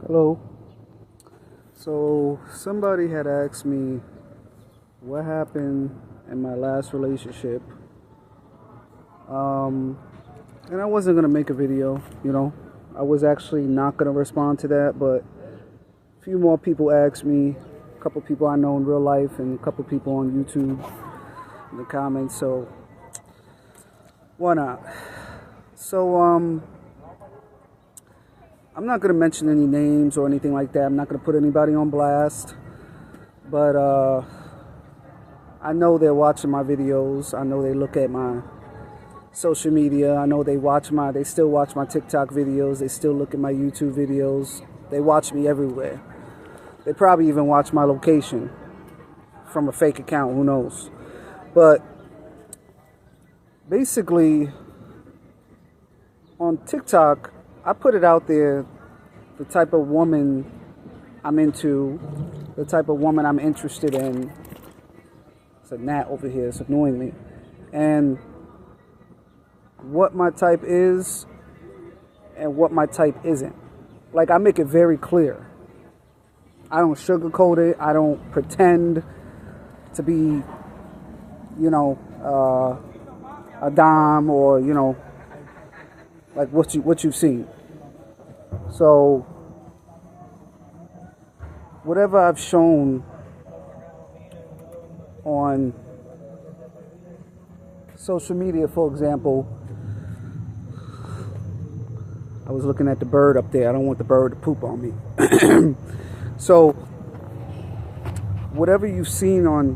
Hello. So somebody had asked me what happened in my last relationship. And I wasn't gonna make a video, I was actually not gonna respond to that, but a few more people asked me, a couple people I know in real life and a couple people on YouTube in the comments, so why not? So I'm not going to mention any names or anything like that. I'm not going to put anybody on blast. But I know they're watching my videos. I know they look at my social media. I know they still watch my TikTok videos. They still look at my YouTube videos. They watch me everywhere. They probably even watch my location from a fake account. Who knows? But basically, on TikTok, I put it out there, the type of woman I'm into, the type of woman I'm interested in. It's a gnat over here, it's annoying me. And what my type is and what my type isn't. Like, I make it very clear. I don't sugarcoat it. I don't pretend to be, a dime or, like what you've seen. So whatever I've shown on social media, for example, I was looking at the bird up there. I don't want the bird to poop on me. So whatever you've seen on,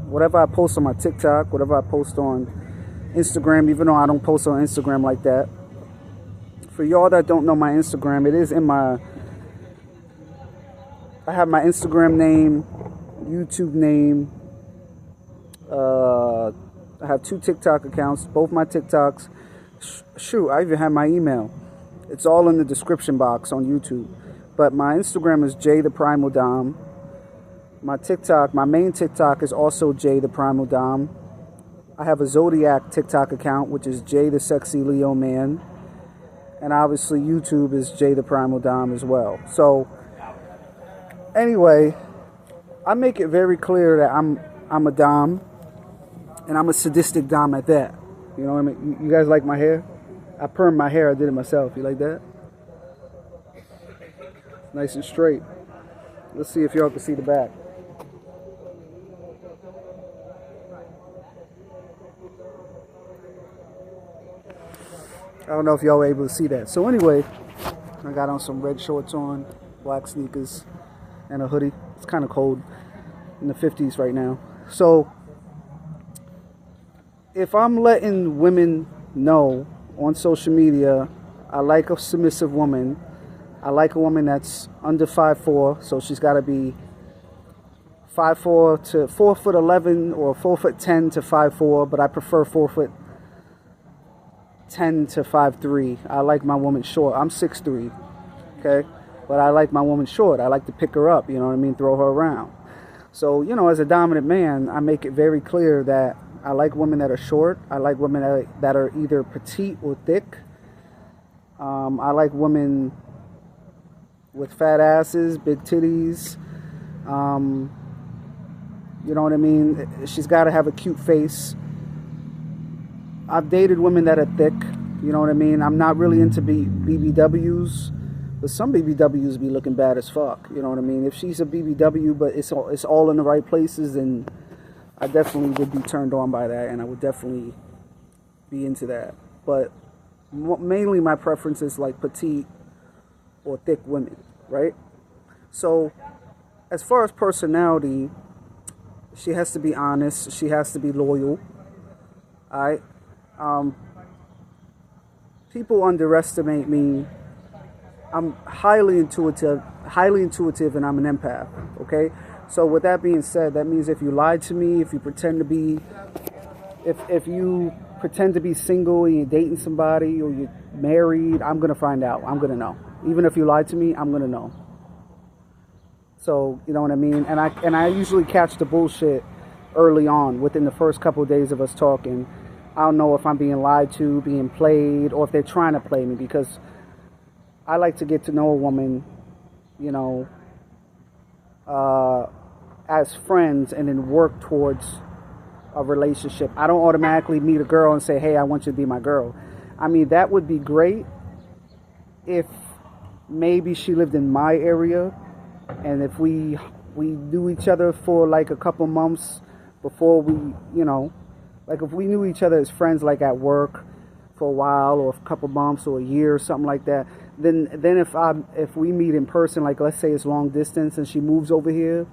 whatever I post on my TikTok, whatever I post on Instagram, even though I don't post on Instagram like that. For y'all that don't know my Instagram, it is in I have my Instagram name, YouTube name. I have 2 TikTok accounts, both my TikToks. Shoot, I even have my email. It's all in the description box on YouTube. But my Instagram is J the Primal Dom. My TikTok, my main TikTok is also J the Primal Dom. I have a Zodiac TikTok account, which is J the Sexy Leo Man. And obviously YouTube is J the Primal Dom as well. So anyway, I make it very clear that I'm a dom, and I'm a sadistic dom at that. You know what I mean? You guys like my hair? I permed my hair. I did it myself. You like that? Nice and straight. Let's see if y'all can see the back. I don't know if y'all were able to see that. So anyway, I got on some red shorts on, black sneakers, and a hoodie. It's kind of cold in the 50s right now. So if I'm letting women know on social media, I like a submissive woman. I like a woman that's under 5'4", so she's got to be 5'4" to 4'11" or 4'10" to 5'4", but I prefer 4'10" to 5'3". I like my woman short. I'm 6'3", okay? But I like my woman short. I like to pick her up, throw her around. So, as a dominant man, I make it very clear that I like women that are short. I like women that are either petite or thick. I like women with fat asses, big titties. You know what I mean? She's got to have a cute face. I've dated women that are thick, you know what I mean? I'm not really into BBWs, but some BBWs be looking bad as fuck, you know what I mean? If she's a BBW, but it's all in the right places, then I definitely would be turned on by that, and I would definitely be into that. But mainly my preference is like petite or thick women, right? So as far as personality, she has to be honest, she has to be loyal, all right? People underestimate me. I'm highly intuitive, and I'm an empath, okay? So with that being said, that means if you lied to me, if you pretend to be, if you pretend to be single and you're dating somebody or you're married, I'm going to find out. I'm going to know. Even if you lied to me, I'm going to know. So, you know what I mean? And I usually catch the bullshit early on, within the first couple of days of us talking. I don't know if I'm being lied to, being played, or if they're trying to play me, because I like to get to know a woman you know, as friends and then work towards a relationship. I don't automatically meet a girl and say, hey, I want you to be my girl. I mean, that would be great if maybe she lived in my area, and if we knew each other for like a couple months before we, you know, like if we knew each other as friends, like at work for a while or a couple months or a year or something like that, then if we meet in person, like let's say it's long distance and she moves over here,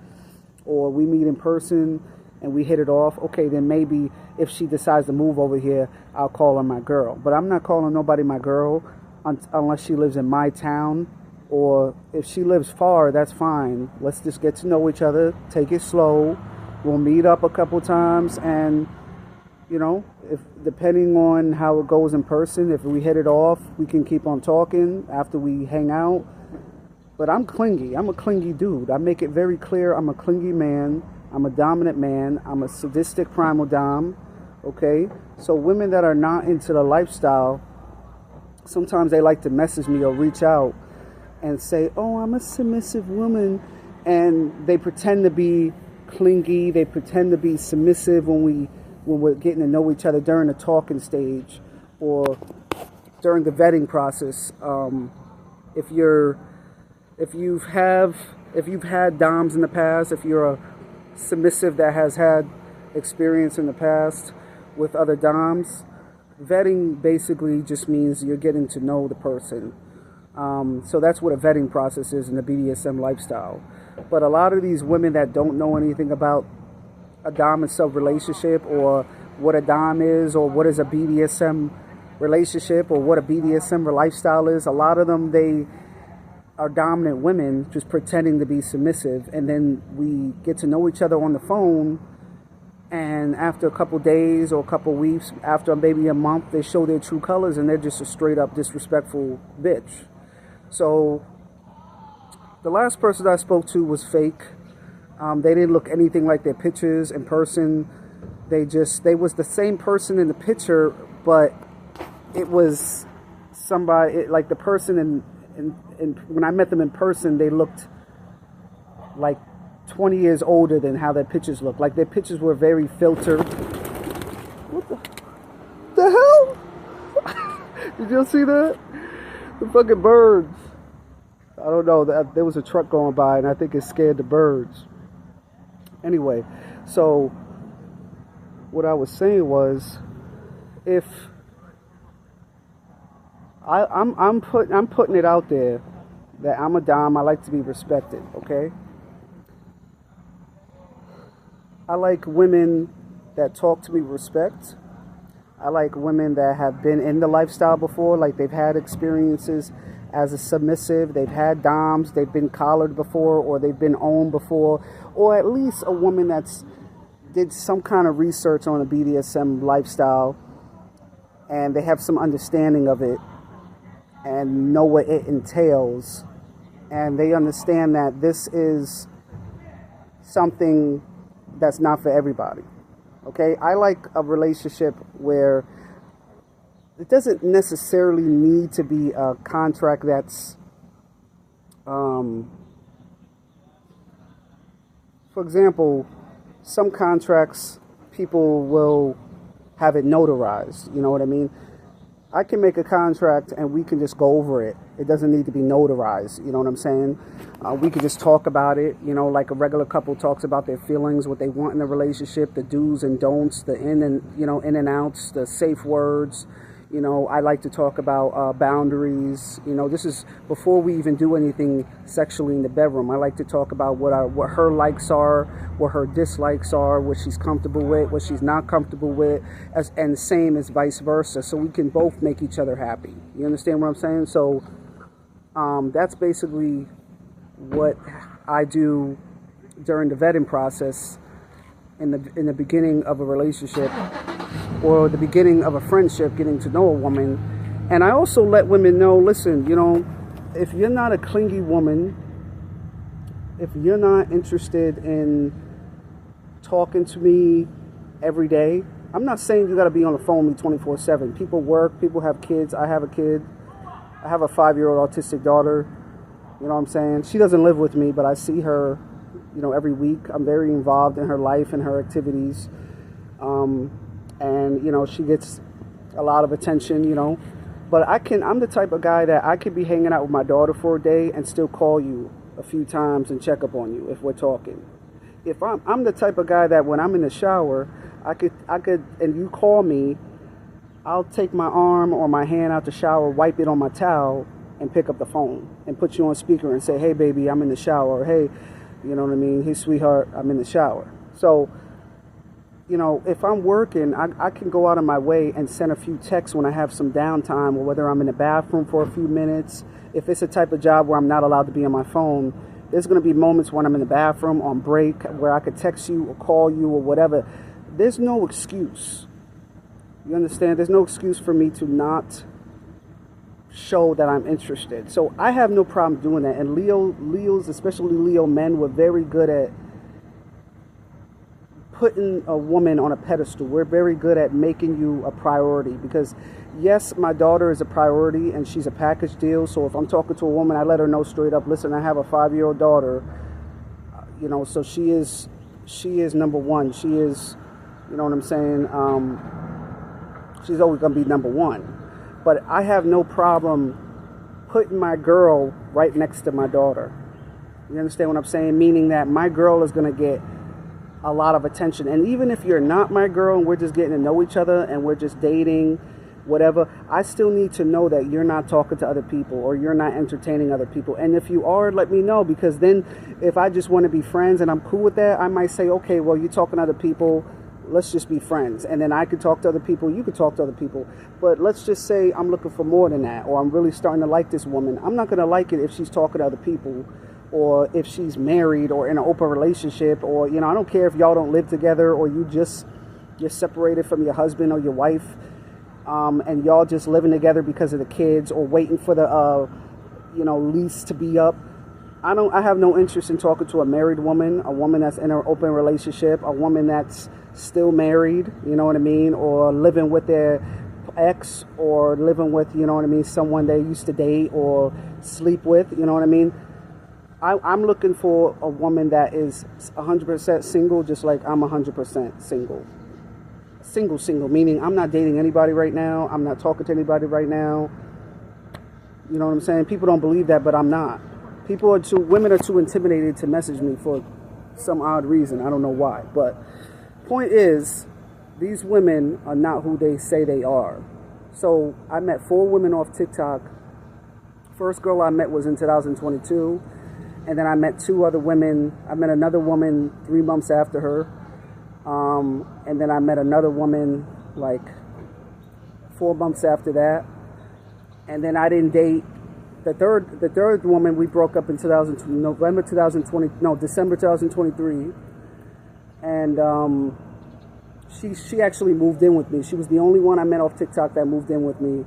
or we meet in person and we hit it off, okay, then maybe if she decides to move over here, I'll call her my girl. But I'm not calling nobody my girl unless she lives in my town, or if she lives far, that's fine. Let's just get to know each other, take it slow. We'll meet up a couple times, and you know, if depending on how it goes in person, if we hit it off, we can keep on talking after we hang out. But I'm clingy. I'm a clingy dude. I make it very clear I'm a clingy man. I'm a dominant man. I'm a sadistic primal dom. Okay? So women that are not into the lifestyle, sometimes they like to message me or reach out and say, oh, I'm a submissive woman. And they pretend to be clingy. They pretend to be submissive when we're getting to know each other during the talking stage or during the vetting process. If you've had doms in the past, if you're a submissive that has had experience in the past with other doms, vetting basically just means you're getting to know the person. So that's what a vetting process is in the BDSM lifestyle. But a lot of these women that don't know anything about a dom and sub relationship, or what a dom is, or what is a BDSM relationship, or what a BDSM lifestyle is, a lot of them, they are dominant women just pretending to be submissive, and then we get to know each other on the phone, and after a couple days or a couple weeks, after maybe a month, they show their true colors and they're just a straight up disrespectful bitch. So the last person I spoke to was fake. They didn't look anything like their pictures in person. They was the same person in the picture, but it was somebody, like the person in when I met them in person, they looked like 20 years older than how their pictures looked. Like their pictures were very filtered. What the hell? Did you see that? The fucking birds. I don't know. There was a truck going by and I think it scared the birds. Anyway, so what I was saying was, if I'm putting it out there that I'm a dom, I like to be respected, okay? I like women that talk to me with respect. I like women that have been in the lifestyle before, like they've had experiences as a submissive, they've had doms, they've been collared before, or they've been owned before, or at least a woman that's did some kind of research on a BDSM lifestyle and they have some understanding of it and know what it entails, and they understand that this is something that's not for everybody. Okay, I like a relationship where it doesn't necessarily need to be a contract that's, for example, some contracts people will have it notarized, you know what I mean? I can make a contract and we can just go over it. It doesn't need to be notarized, you know what I'm saying? We can just talk about it, you know, like a regular couple talks about their feelings, what they want in a relationship, the do's and don'ts, the in and outs, the safe words. You know, I like to talk about boundaries. You know, this is before we even do anything sexually in the bedroom. I like to talk about what her likes are, what her dislikes are, what she's comfortable with, what she's not comfortable with, and same as vice versa. So we can both make each other happy. You understand what I'm saying? So that's basically what I do during the vetting process in the beginning of a relationship, or the beginning of a friendship, getting to know a woman. And I also let women know, listen, you know, if you're not a clingy woman, if you're not interested in talking to me every day, I'm not saying you got to be on the phone with me 24/7. People work, people have kids. I have a kid. I have a 5-year-old autistic daughter. You know what I'm saying? She doesn't live with me, but I see her, you know, every week. I'm very involved in her life and her activities. And, you know, she gets a lot of attention, you know. But I'm the type of guy that I could be hanging out with my daughter for a day and still call you a few times and check up on you if we're talking. If I'm the type of guy that when I'm in the shower, I could, and you call me, I'll take my arm or my hand out the shower, wipe it on my towel, and pick up the phone and put you on speaker and say, hey, baby, I'm in the shower. Or, hey, you know what I mean? Hey, sweetheart, I'm in the shower. So, you know, if I'm working, I can go out of my way and send a few texts when I have some downtime, or whether I'm in the bathroom for a few minutes. If it's a type of job where I'm not allowed to be on my phone, there's going to be moments when I'm in the bathroom on break where I could text you or call you or whatever. There's no excuse. You understand? There's no excuse for me to not show that I'm interested. So I have no problem doing that. And Leos, especially Leo men, were very good at putting a woman on a pedestal. We're very good at making you a priority, because yes, my daughter is a priority and she's a package deal. So if I'm talking to a woman, I let her know straight up, listen, I have a 5-year-old daughter, you know, so she is number one. She is, you know what I'm saying? She's always going to be number one. But I have no problem putting my girl right next to my daughter. You understand what I'm saying? Meaning that my girl is going to get a lot of attention. And even if you're not my girl and we're just getting to know each other and we're just dating, whatever, I still need to know that you're not talking to other people or you're not entertaining other people. And if you are, let me know, because then if I just want to be friends and I'm cool with that, I might say, okay, well, you're talking to other people, let's just be friends. And then I could talk to other people, you could talk to other people. But let's just say I'm looking for more than that, or I'm really starting to like this woman. I'm not going to like it if she's talking to other people, or if she's married or in an open relationship, or, you know, I don't care if y'all don't live together, or you're separated from your husband or your wife, and y'all just living together because of the kids, or waiting for the, you know, lease to be up. I have no interest in talking to a married woman, a woman that's in an open relationship, a woman that's still married, you know what I mean, or living with their ex, or living with, you know what I mean, someone they used to date or sleep with, you know what I mean. I'm looking for a woman that is 100% single, just like I'm 100% single. Single, meaning I'm not dating anybody right now. I'm not talking to anybody right now. You know what I'm saying? People don't believe that, but I'm not. Women are too intimidated to message me for some odd reason. I don't know why. But point is, these women are not who they say they are. So I met 4 women off TikTok. First girl I met was in 2022. And then I met 2 other women. I met another woman 3 months after her. And then I met another woman like 4 months after that. And then I didn't date. The third woman, we broke up in December 2023. And she actually moved in with me. She was the only one I met off TikTok that moved in with me.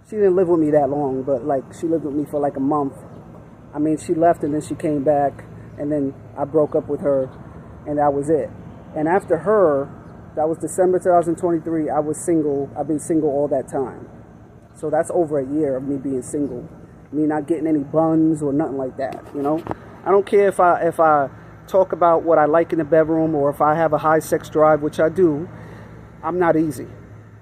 She didn't live with me that long, but like she lived with me for like a month. I mean, she left and then she came back, and then I broke up with her, and that was it. And after her, that was December 2023, I was single. I've been single all that time. So that's over a year of me being single. Me not getting any buns or nothing like that, you know? I don't care if I talk about what I like in the bedroom, or if I have a high sex drive, which I do. I'm not easy.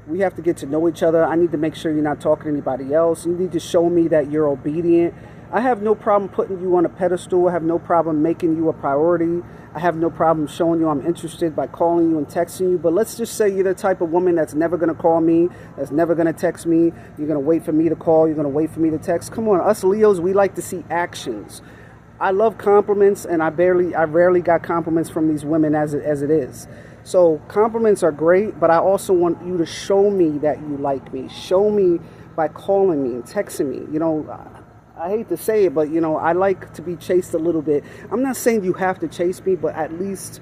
We have to get to know each other. I need to make sure you're not talking to anybody else. You need to show me that you're obedient. I have no problem putting you on a pedestal. I have no problem making you a priority. I have no problem showing you I'm interested by calling you and texting you. But let's just say you're the type of woman that's never going to call me, that's never going to text me. You're going to wait for me to call. You're going to wait for me to text. Come on, us Leos, we like to see actions. I love compliments, and I rarely got compliments from these women as it is. So compliments are great, but I also want you to show me that you like me. Show me by calling me and texting me. You know, I hate to say it, but, you know, I like to be chased a little bit. I'm not saying you have to chase me, but at least,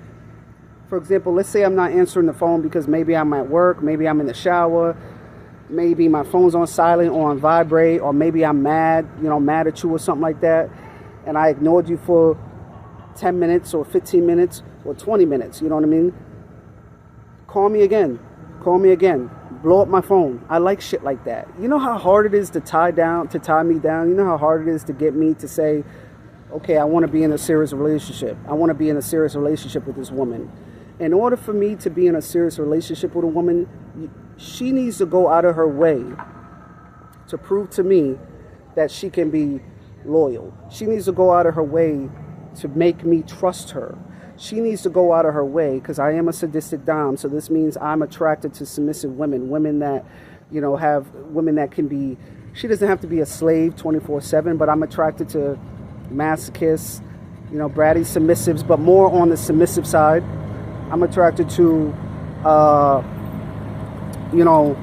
for example, let's say I'm not answering the phone because maybe I'm at work, maybe I'm in the shower, maybe my phone's on silent or on vibrate, or maybe I'm mad at you or something like that, and I ignored you for 10 minutes or 15 minutes or 20 minutes, you know what I mean? Call me again. blow up my phone. I like shit like that. You know how hard it is to tie me down? You know how hard it is to get me to say, okay, I want to be in a serious relationship. I want to be in a serious relationship with this woman. In order for me to be in a serious relationship with a woman, she needs to go out of her way to prove to me that she can be loyal. She needs to go out of her way to make me trust her. She needs to go out of her way, because I am a sadistic dom, so this means I'm attracted to submissive women that, you know, have women that can be, she doesn't have to be a slave 24/7, but I'm attracted to masochists, you know, bratty submissives, but more on the submissive side. I'm attracted to, you know,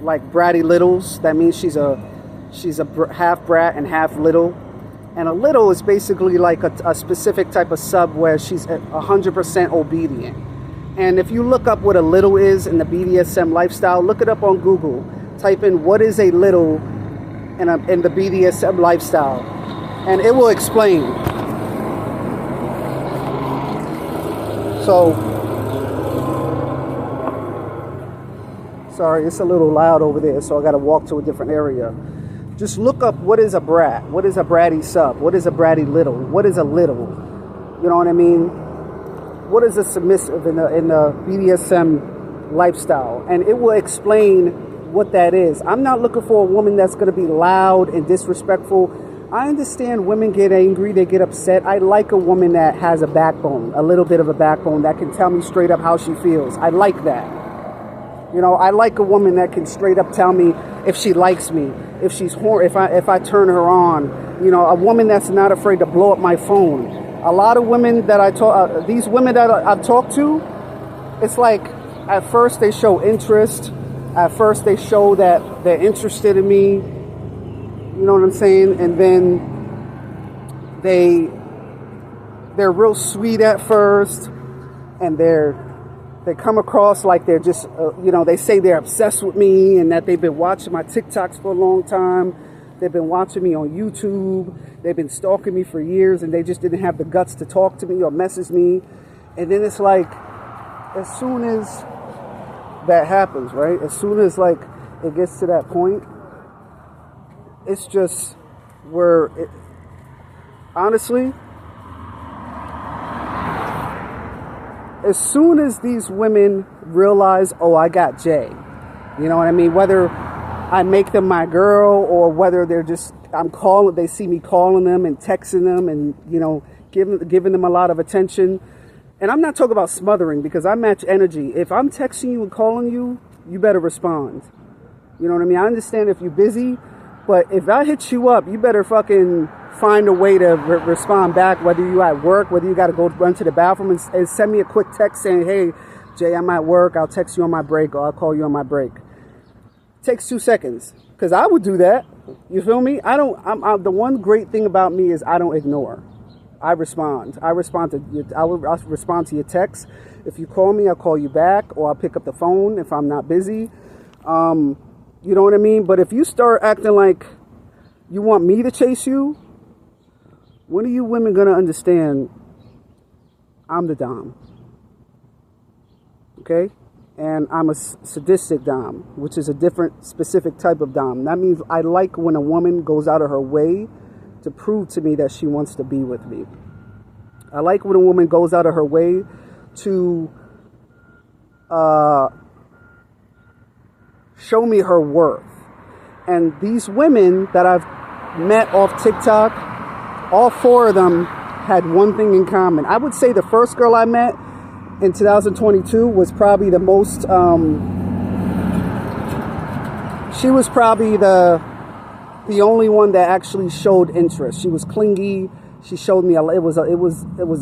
like bratty littles. That means she's a half brat and half little. And a little is basically like a specific type of sub where she's 100% obedient. And if you look up what a little is in the BDSM lifestyle, look it up on Google. Type in what is a little in the BDSM lifestyle, and it will explain. So, sorry, it's a little loud over there, so I got to walk to a different area. Just look up what is a brat, what is a bratty sub, what is a bratty little, what is a little, you know what I mean? What is a submissive in the BDSM lifestyle? And it will explain what that is. I'm not looking for a woman that's going to be loud and disrespectful. I understand women get angry, they get upset. I like a woman that has a backbone, a little bit of a backbone, that can tell me straight up how she feels. I like that. You know, I like a woman that can straight up tell me if she likes me, if she's if I turn her on. You know, a woman that's not afraid to blow up my phone. A lot of women that I talk, these women that I've talked to, it's like at first they show interest. At first they show that they're interested in me. You know what I'm saying? And then they're real sweet at first, and they come across like they're just, you know, they say they're obsessed with me and that they've been watching my TikToks for a long time. They've been watching me on YouTube. They've been stalking me for years, and they just didn't have the guts to talk to me or message me. And then it's like, as soon as that happens, right? As soon as like it gets to that point, it's just where, honestly, as soon as these women realize, oh, I got Jay, you know what I mean? Whether I make them my girl or whether they're just, they see me calling them and texting them and, you know, giving them a lot of attention. And I'm not talking about smothering, because I match energy. If I'm texting you and calling you, you better respond. You know what I mean? I understand if you're busy, but if I hit you up, you better fucking find a way to respond back, whether you at work, whether you got to go run to the bathroom and send me a quick text saying, hey, Jay, I'm at work. I'll text you on my break, or I'll call you on my break. It takes 2 seconds, because I would do that. You feel me? The one great thing about me is I don't ignore. I respond. I will respond to your text. If you call me, I'll call you back, or I'll pick up the phone if I'm not busy. You know what I mean? But if you start acting like you want me to chase you, when are you women going to understand I'm the dom? Okay? And I'm a sadistic dom, which is a different specific type of dom. That means I like when a woman goes out of her way to prove to me that she wants to be with me. I like when a woman goes out of her way to show me her worth. And these women that I've met off TikTok, all 4 of them had one thing in common. I would say the first girl I met in 2022 was probably the most, she was probably the only one that actually showed interest. She was clingy. She showed me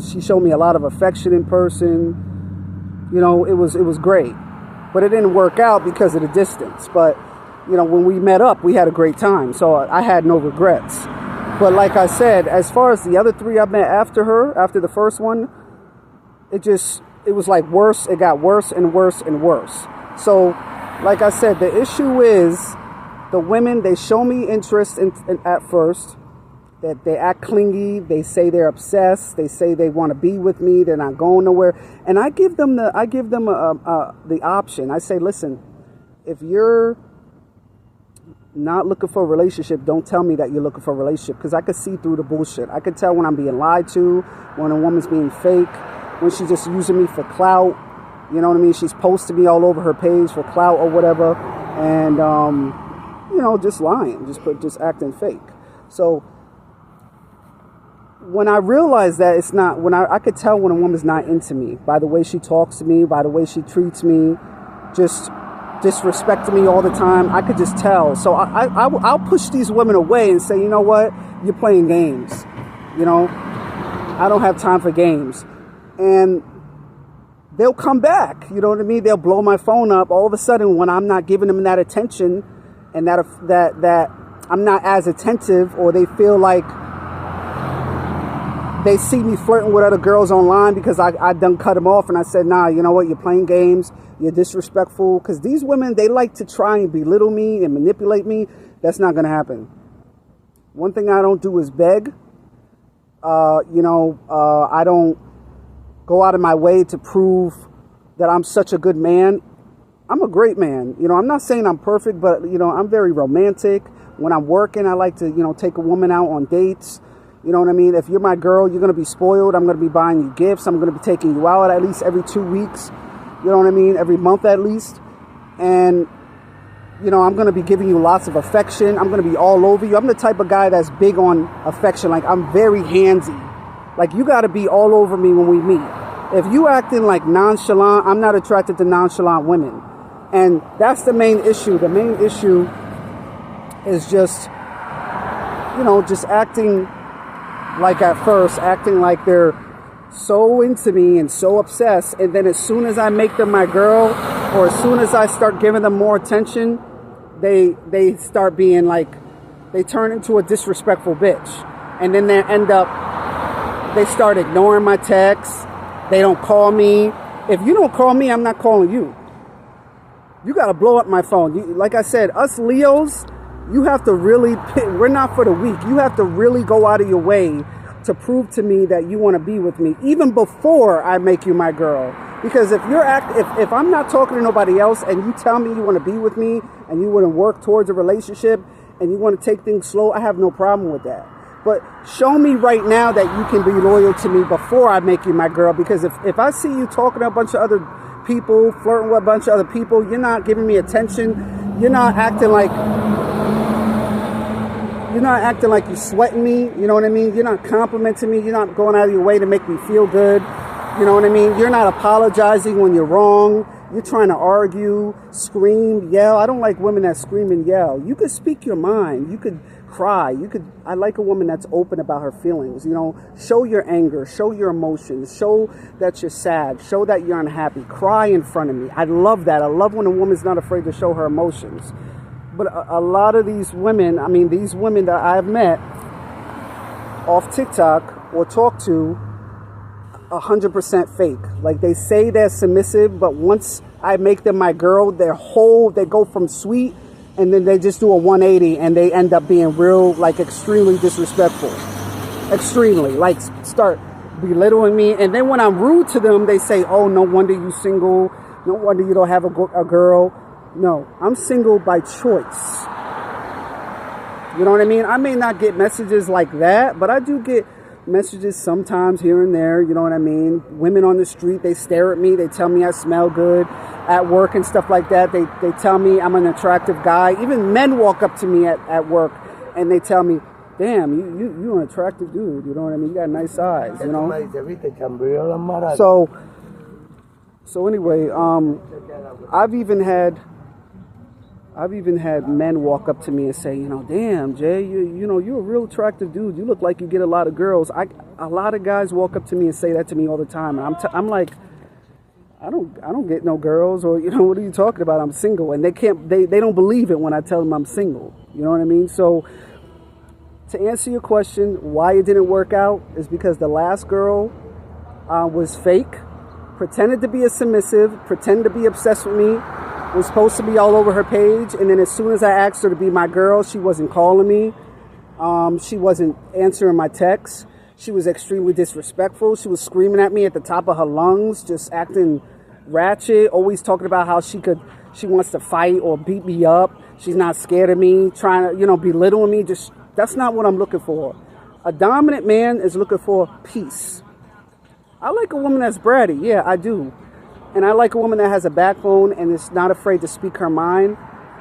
she showed me a lot of affection in person. You know, it was great. But it didn't work out because of the distance. But, you know, when we met up, we had a great time. So I had no regrets. But like I said, as far as the other 3 I met after the first one, it was like worse. It got worse and worse and worse. So, like I said, the issue is the women, they show me interest at first. that they act clingy. They say they're obsessed. They say they want to be with me. They're not going nowhere. And I give them the option. I say, listen, if you're not looking for a relationship, don't tell me that you're looking for a relationship, because I could see through the bullshit. I could tell when I'm being lied to, when a woman's being fake, when she's just using me for clout. You know what I mean? She's posting me all over her page for clout or whatever, and just lying, just acting fake. So when I realized that it's not, I could tell when a woman's not into me by the way she talks to me, by the way she treats me, just disrespecting me all the time. I could just tell. So I'll push these women away and say, you know what? You're playing games. I don't have time for games. And they'll come back. You know what I mean? They'll blow my phone up all of a sudden when I'm not giving them that attention, and that I'm not as attentive, or they feel like they see me flirting with other girls online because I done cut them off, and I said, nah, you know what? You're playing games. You're disrespectful. Because these women, they like to try and belittle me and manipulate me. That's not going to happen. One thing I don't do is beg. I don't go out of my way to prove that I'm such a good man. I'm a great man. I'm not saying I'm perfect, but, I'm very romantic. When I'm working, I like to, take a woman out on dates. You know what I mean? If you're my girl, you're going to be spoiled. I'm going to be buying you gifts. I'm going to be taking you out at least every 2 weeks. You know what I mean? Every month at least. And, I'm going to be giving you lots of affection. I'm going to be all over you. I'm the type of guy that's big on affection. Like, I'm very handsy. Like, you got to be all over me when we meet. If you acting like nonchalant, I'm not attracted to nonchalant women. And that's the main issue. The main issue is just acting like at first, acting like they're so into me and so obsessed. And then as soon as I make them my girl, or as soon as I start giving them more attention, they start being like, they turn into a disrespectful bitch. And then they start ignoring my texts. They don't call me. If you don't call me, I'm not calling you. You got to blow up my phone. Like I said, us Leos, you have to really, we're not for the weak. You have to really go out of your way to prove to me that you want to be with me, even before I make you my girl. Because if I'm not talking to nobody else, and you tell me you want to be with me, and you want to work towards a relationship, and you want to take things slow, I have no problem with that. But show me right now that you can be loyal to me before I make you my girl. Because if I see you talking to a bunch of other people, flirting with a bunch of other people, you're not giving me attention, you're not acting like you're sweating me, you know what I mean? You're not complimenting me, you're not going out of your way to make me feel good, you know what I mean? You're not apologizing when you're wrong. You're trying to argue, scream, yell. I don't like women that scream and yell. You could speak your mind. You could cry. I like a woman that's open about her feelings. Show your anger, show your emotions, show that you're sad, show that you're unhappy. Cry in front of me. I love that. I love when a woman's not afraid to show her emotions. But a lot of these women that I've met off TikTok or talked to, 100% fake. Like, they say they're submissive, but once I make them my girl, they go from sweet, and then they just do a 180, and they end up being real, like, extremely disrespectful. Extremely. Like, start belittling me. And then when I'm rude to them, they say, oh, no wonder you single. No wonder you don't have a girl. No, I'm single by choice. You know what I mean? I may not get messages like that, but I do get messages sometimes here and there. You know what I mean? Women on the street, they stare at me. They tell me I smell good at work and stuff like that. They tell me I'm an attractive guy. Even men walk up to me at work and they tell me, damn, you're an attractive dude. You know what I mean? You got nice eyes, you know? So anyway, I've even had men walk up to me and say, damn, Jay, you're a real attractive dude. You look like you get a lot of girls. A lot of guys walk up to me and say that to me all the time. And I'm like, I don't get no girls, or, what are you talking about? I'm single. And they don't believe it when I tell them I'm single. You know what I mean? So to answer your question, why it didn't work out is because the last girl was fake, pretended to be a submissive, pretended to be obsessed with me, was supposed to be all over her page, and then as soon as I asked her to be my girl, she wasn't calling me. She wasn't answering my texts. She was extremely disrespectful. She was screaming at me at the top of her lungs, just acting ratchet, always talking about how she wants to fight or beat me up. She's not scared of me, trying to, belittle me. Just, that's not what I'm looking for. A dominant man is looking for peace. I like a woman that's bratty. Yeah, I do. And I like a woman that has a backbone and is not afraid to speak her mind,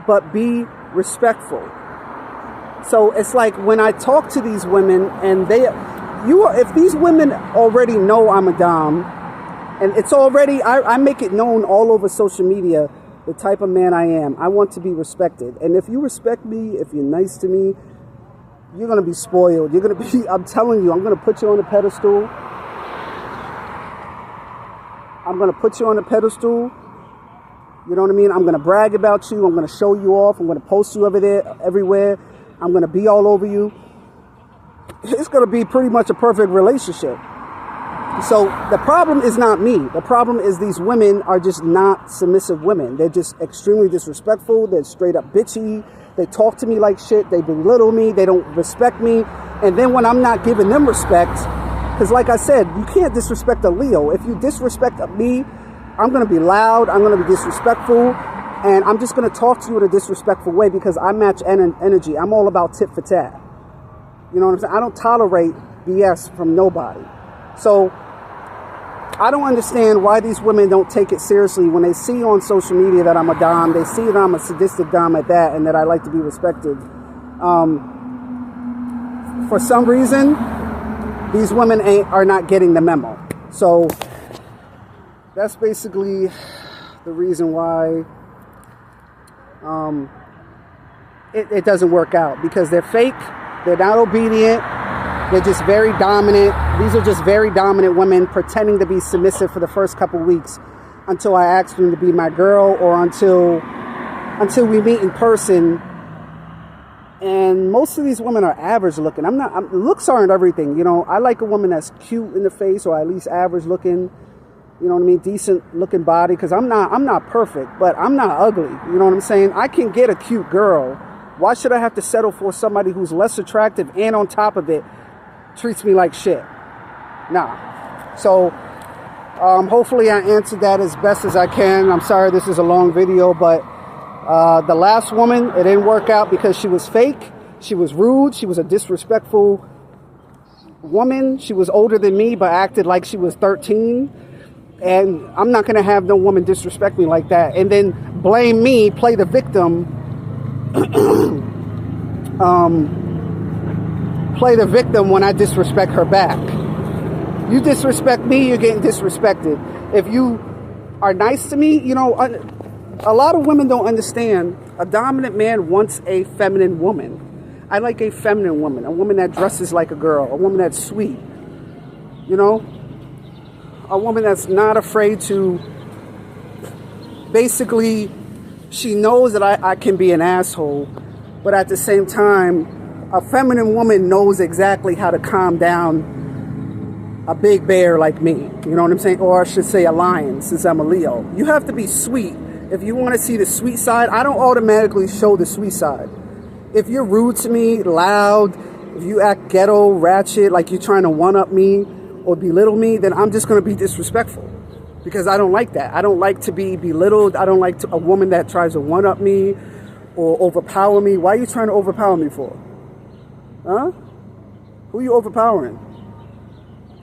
but be respectful. So it's like when I talk to these women and if these women already know I'm a dom, and it's already, I make it known all over social media, the type of man I am. I want to be respected. And if you respect me, if you're nice to me, you're going to be spoiled. You're going to be, I'm telling you, I'm going to put you on a pedestal. I'm going to put you on a pedestal. You know what I mean? I'm going to brag about you. I'm going to show you off. I'm going to post you over there, everywhere. I'm going to be all over you. It's going to be pretty much a perfect relationship. So the problem is not me. The problem is these women are just not submissive women. They're just extremely disrespectful. They're straight up bitchy. They talk to me like shit. They belittle me. They don't respect me. And then when I'm not giving them respect, because like I said, you can't disrespect a Leo. If you disrespect me, I'm going to be loud. I'm going to be disrespectful. And I'm just going to talk to you in a disrespectful way because I match energy. I'm all about tit for tat. You know what I'm saying? I don't tolerate BS from nobody. So I don't understand why these women don't take it seriously when they see on social media that I'm a dom. They see that I'm a sadistic dom at that and that I like to be respected. For some reason, these women are not getting the memo. So that's basically the reason why it doesn't work out, because they're fake, they're not obedient, they're just very dominant. These are just very dominant women pretending to be submissive for the first couple weeks until I ask them to be my girl, or until we meet in person. And most of these women are average looking. Looks aren't everything. I like a woman that's cute in the face, or at least average looking. You know what I mean? Decent looking body. Because I'm not perfect, but I'm not ugly. You know what I'm saying? I can get a cute girl. Why should I have to settle for somebody who's less attractive and on top of it treats me like shit? Nah. So hopefully I answered that as best as I can. I'm sorry this is a long video, but the last woman, it didn't work out because she was fake. She was rude. She was a disrespectful woman. She was older than me, but acted like she was 13. And I'm not going to have no woman disrespect me like that. And then blame me, play the victim. Play the victim when I disrespect her back. You disrespect me, you're getting disrespected. If you are nice to me, a lot of women don't understand. A dominant man wants a feminine woman. I like a feminine woman, a woman that dresses like a girl, a woman that's sweet. A woman that's not afraid to, basically, she knows that I can be an asshole, but at the same time, a feminine woman knows exactly how to calm down a big bear like me. You know what I'm saying? Or I should say a lion, since I'm a Leo. You have to be sweet. If you want to see the sweet side, I don't automatically show the sweet side. If you're rude to me, loud, if you act ghetto, ratchet, like you're trying to one-up me or belittle me, then I'm just going to be disrespectful. Because I don't like that. I don't like to be belittled. I don't like a woman that tries to one-up me or overpower me. Why are you trying to overpower me for? Huh? Who are you overpowering?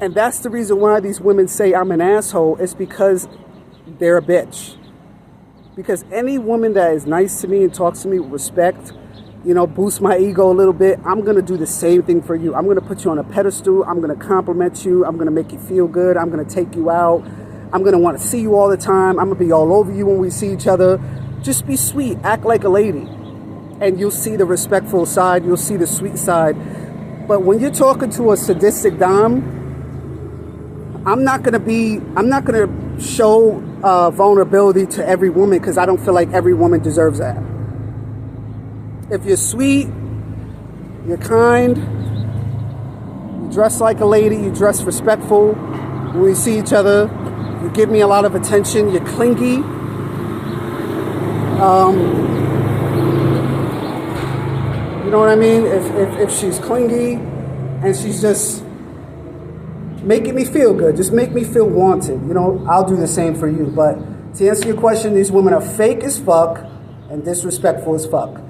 And that's the reason why these women say I'm an asshole. It's because they're a bitch. Because any woman that is nice to me and talks to me with respect, boosts my ego a little bit, I'm going to do the same thing for you. I'm going to put you on a pedestal. I'm going to compliment you. I'm going to make you feel good. I'm going to take you out. I'm going to want to see you all the time. I'm going to be all over you when we see each other. Just be sweet. Act like a lady. And you'll see the respectful side. You'll see the sweet side. But when you're talking to a sadistic dom, I'm not going to show vulnerability to every woman, because I don't feel like every woman deserves that. If you're sweet, you're kind, you dress like a lady, you dress respectful, when we see each other, you give me a lot of attention, you're clingy, You know what I mean? If she's clingy and she's just making me feel good, just make me feel wanted, you know, I'll do the same for you. But to answer your question, these women are fake as fuck and disrespectful as fuck.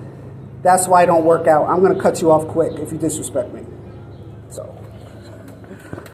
That's why I don't work out. I'm going to cut you off quick if you disrespect me. So.